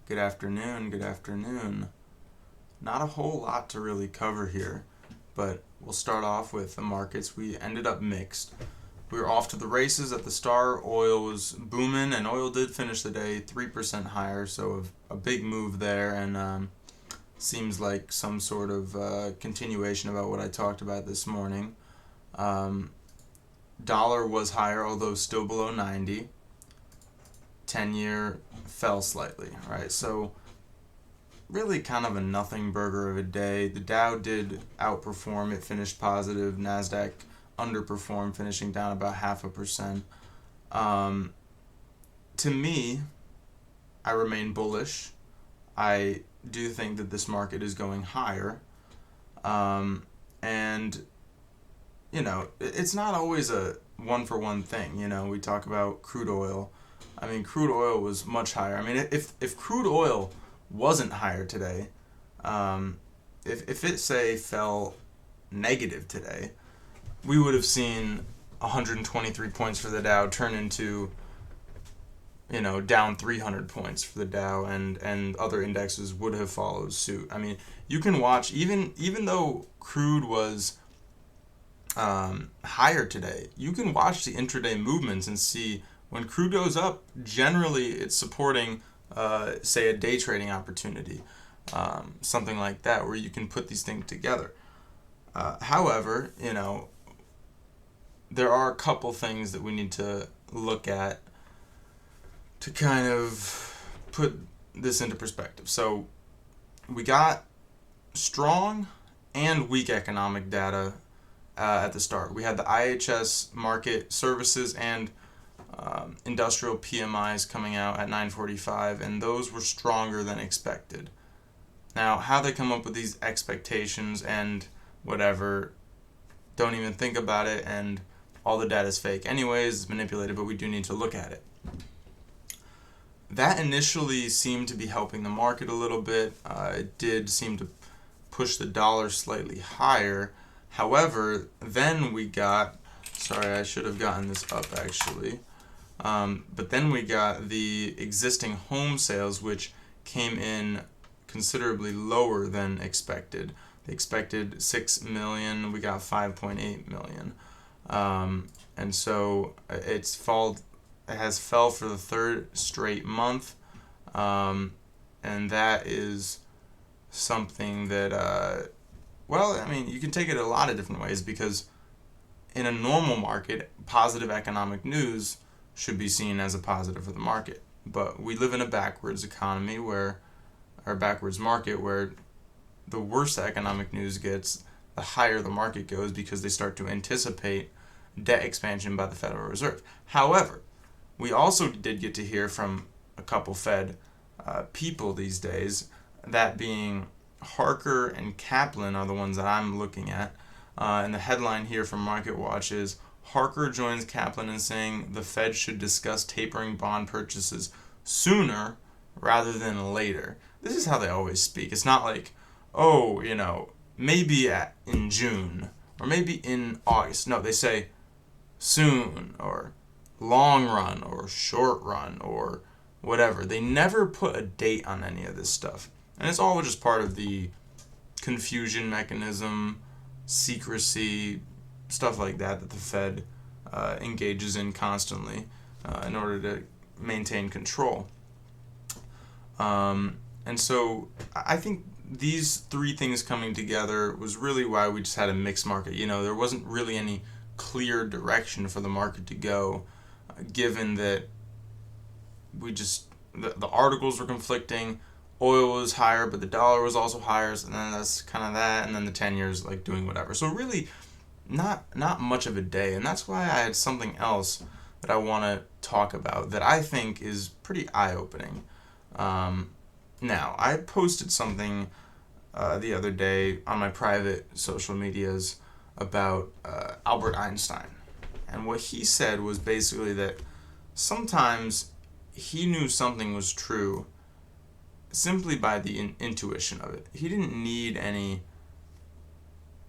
Good afternoon, good afternoon. Not a whole lot to really cover here, but we'll start off with the markets. We ended up mixed. We were off to the races at the start. Oil was booming, and oil did finish the day 3% higher, so a big move there, and seems like some sort of continuation about what I talked about this morning. Um, Dollar was higher, although still below 90. 10-year fell slightly, right? So really kind of a nothing burger of a day. The Dow did outperform, it finished positive. NASDAQ underperformed, finishing down about 0.5%. Um, to me, I remain bullish. I do think that this market is going higher. And, it's not always a one for one thing. We talk about crude oil. I mean, crude oil was much higher. I mean, if crude oil wasn't higher today, um, if it say fell negative today, we would have seen 123 points for the Dow turn into down 300 points for the Dow, and other indexes would have followed suit. I mean, you can watch even though crude was higher today, you can watch the intraday movements and see when crude goes up, generally it's supporting, say, a day trading opportunity, something like that, where you can put these things together. However, there are a couple things that we need to look at to kind of put this into perspective. So we got strong and weak economic data at the start. We had the IHS market services and industrial PMIs coming out at 945, and those were stronger than expected. Now, how they come up with these expectations and whatever, don't even think about it, and all the data is fake anyways, it's manipulated, but we do need to look at it. That initially seemed to be helping the market a little bit. It did seem to push the dollar slightly higher. However, then we got, sorry, I should have gotten this up actually. But then we got the existing home sales, which came in considerably lower than expected. They expected 6 million, we got 5.8 million. And so it has fell for the third straight month. And that is something that, you can take it a lot of different ways, because in a normal market, positive economic news should be seen as a positive for the market. But we live in a backwards economy backwards market, where the worse the economic news gets, the higher the market goes, because they start to anticipate debt expansion by the Federal Reserve. However, we also did get to hear from a couple Fed people these days, that being Harker and Kaplan are the ones that I'm looking at. And the headline here from MarketWatch is, Harker joins Kaplan in saying the Fed should discuss tapering bond purchases sooner rather than later. This is how they always speak. It's not like, maybe in June or maybe in August. No, they say soon or long run or short run or whatever. They never put a date on any of this stuff. And it's all just part of the confusion mechanism, secrecy, stuff like that the Fed engages in constantly in order to maintain control. And so I think these three things coming together was really why we just had a mixed market. There wasn't really any clear direction for the market to go, given that the articles were conflicting. Oil was higher, but the dollar was also higher, so then that's kind of that, and then the 10 years like doing whatever. So really, not much of a day, and that's why I had something else that I want to talk about that I think is pretty eye-opening. Now, I posted something the other day on my private social medias about Albert Einstein, and what he said was basically that sometimes he knew something was true simply by the intuition of it. He didn't need any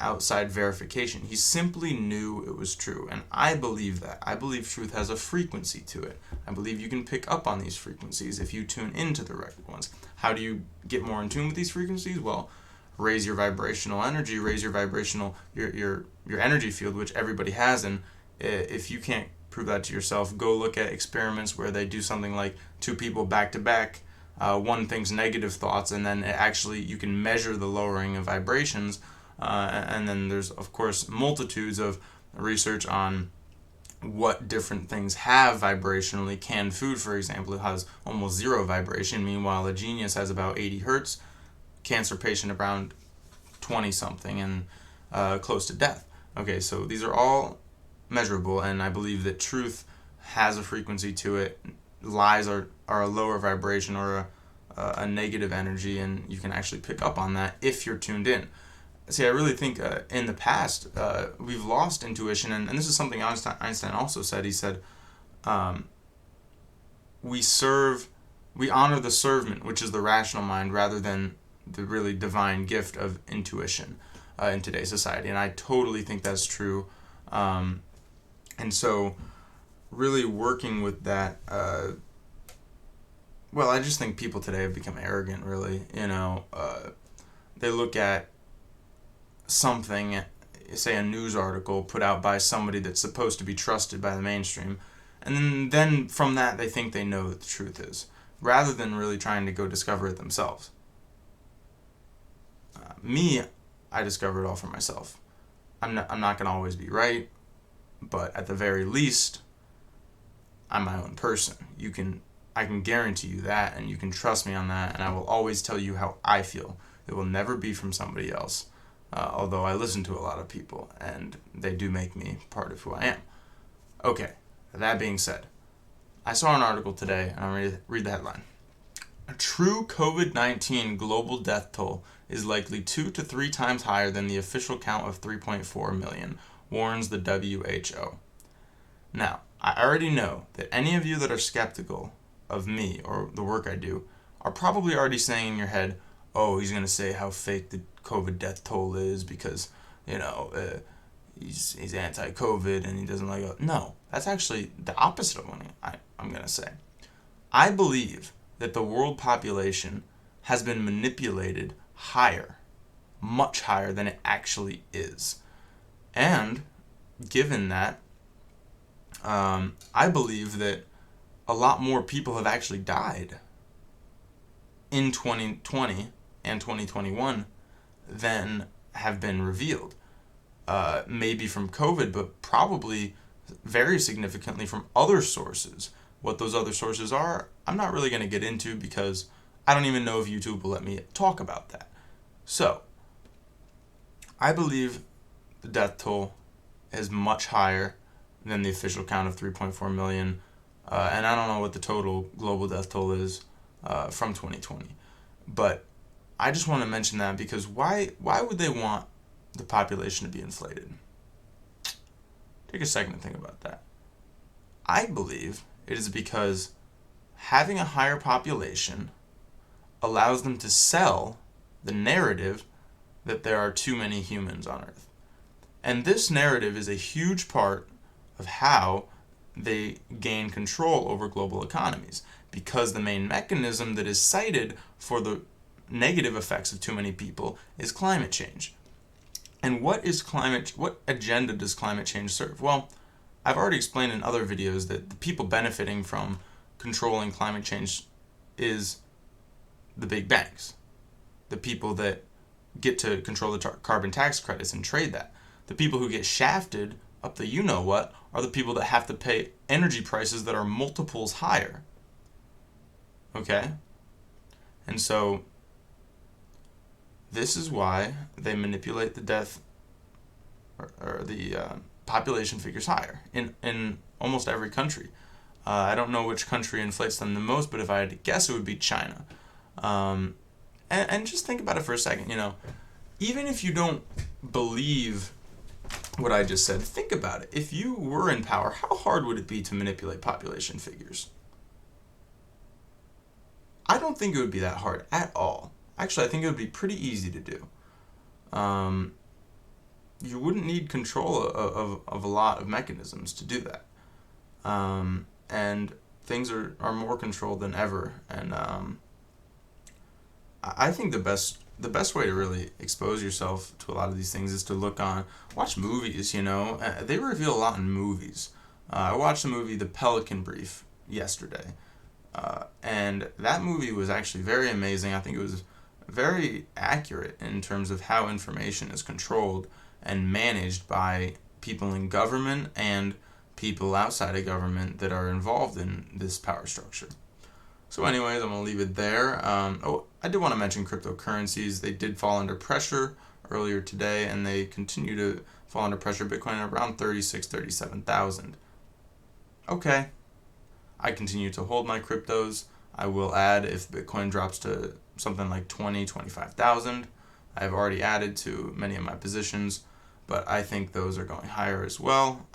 outside verification. He simply knew it was true, and I believe that. I believe truth has a frequency to it. I believe you can pick up on these frequencies if you tune into the right ones. How do you get more in tune with these frequencies? Well, raise your vibrational energy, raise your vibrational your energy field, which everybody has. And if you can't prove that to yourself, go look at experiments where they do something like two people back to back. One thinks negative thoughts, and then actually you can measure the lowering of vibrations. And then there's, of course, multitudes of research on what different things have vibrationally. Canned food, for example, has almost zero vibration. Meanwhile, a genius has about 80 hertz. Cancer patient around 20 something, and close to death. Okay, so these are all measurable, and I believe that truth has a frequency to it. Lies are a lower vibration or a negative energy, and you can actually pick up on that if you're tuned in. See, I really think in the past we've lost intuition, and this is something Einstein also said. He said, we honor the servant, which is the rational mind, rather than the really divine gift of intuition in today's society. And I totally think that's true. And so really working with that, well, I just think people today have become arrogant, really. They look at something, say a news article put out by somebody that's supposed to be trusted by the mainstream, and then from that they think they know what the truth is, rather than really trying to go discover it themselves. I discover it all for myself. I'm not going to always be right, but at the very least, I'm my own person. I can guarantee you that, and you can trust me on that, and I will always tell you how I feel. It will never be from somebody else. Although I listen to a lot of people, and they do make me part of who I am. Okay, that being said, I saw an article today, and I'm going to read the headline. A true COVID-19 global death toll is likely 2 to 3 times higher than the official count of 3.4 million, warns the WHO. Now, I already know that any of you that are skeptical of me or the work I do are probably already saying in your head, oh, he's going to say how fake the COVID death toll is because, he's anti-COVID and he doesn't like it. No, that's actually the opposite of what I'm going to say. I believe that the world population has been manipulated higher, much higher than it actually is. And given that, I believe that a lot more people have actually died in 2020 and 2021 than have been revealed. Maybe from COVID, but probably very significantly from other sources. What those other sources are, I'm not really going to get into because I don't even know if YouTube will let me talk about that. So, I believe the death toll is much higher than the official count of 3.4 million, and I don't know what the total global death toll is from 2020. But I just want to mention that because why would they want the population to be inflated? Take a second to think about that. I believe it is because having a higher population allows them to sell the narrative that there are too many humans on Earth. And this narrative is a huge part of how they gain control over global economies, because the main mechanism that is cited for the negative effects of too many people is climate change. And what agenda does climate change serve? Well, I've already explained in other videos that the people benefiting from controlling climate change is the big banks, the people that get to control the carbon tax credits and trade that. The people who get shafted up the you-know-what are the people that have to pay energy prices that are multiples higher. Okay? And so this is why they manipulate the death or the population figures higher in almost every country. I don't know which country inflates them the most, but if I had to guess, it would be China. And just think about it for a second. Even if you don't believe what I just said, think about it. If you were in power, how hard would it be to manipulate population figures? I don't think it would be that hard at all. Actually, I think it would be pretty easy to do. you wouldn't need control of a lot of mechanisms to do that. And things are more controlled than ever. And I think the best way to really expose yourself to a lot of these things is to watch movies. They reveal a lot in movies. I watched the movie The Pelican Brief yesterday, and that movie was actually very amazing. I think it was very accurate in terms of how information is controlled and managed by people in government and people outside of government that are involved in this power structure. So anyways, I'm going to leave it there. I did want to mention cryptocurrencies. They did fall under pressure earlier today, and they continue to fall under pressure. Bitcoin at around 36, 37,000. Okay. I continue to hold my cryptos. I will add if Bitcoin drops to something like 20, 25,000. I've already added to many of my positions, but I think those are going higher as well.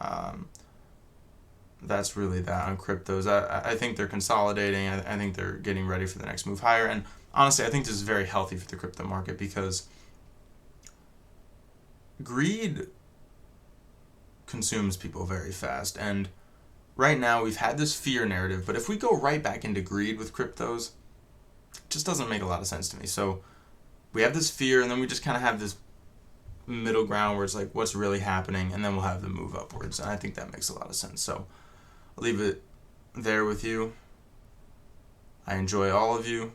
That's really that on cryptos. I think they're consolidating. I think they're getting ready for the next move higher. And honestly, I think this is very healthy for the crypto market because greed consumes people very fast. And right now, we've had this fear narrative, but if we go right back into greed with cryptos, it just doesn't make a lot of sense to me. So we have this fear, and then we just kind of have this middle ground where it's like, what's really happening? And then we'll have the move upwards. And I think that makes a lot of sense. So I'll leave it there with you. I enjoy all of you.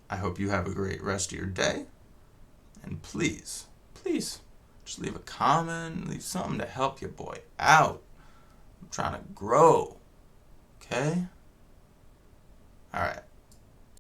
I hope you have a great rest of your day. And please, just leave a comment, leave something to help your boy out. I'm trying to grow. Okay? All right.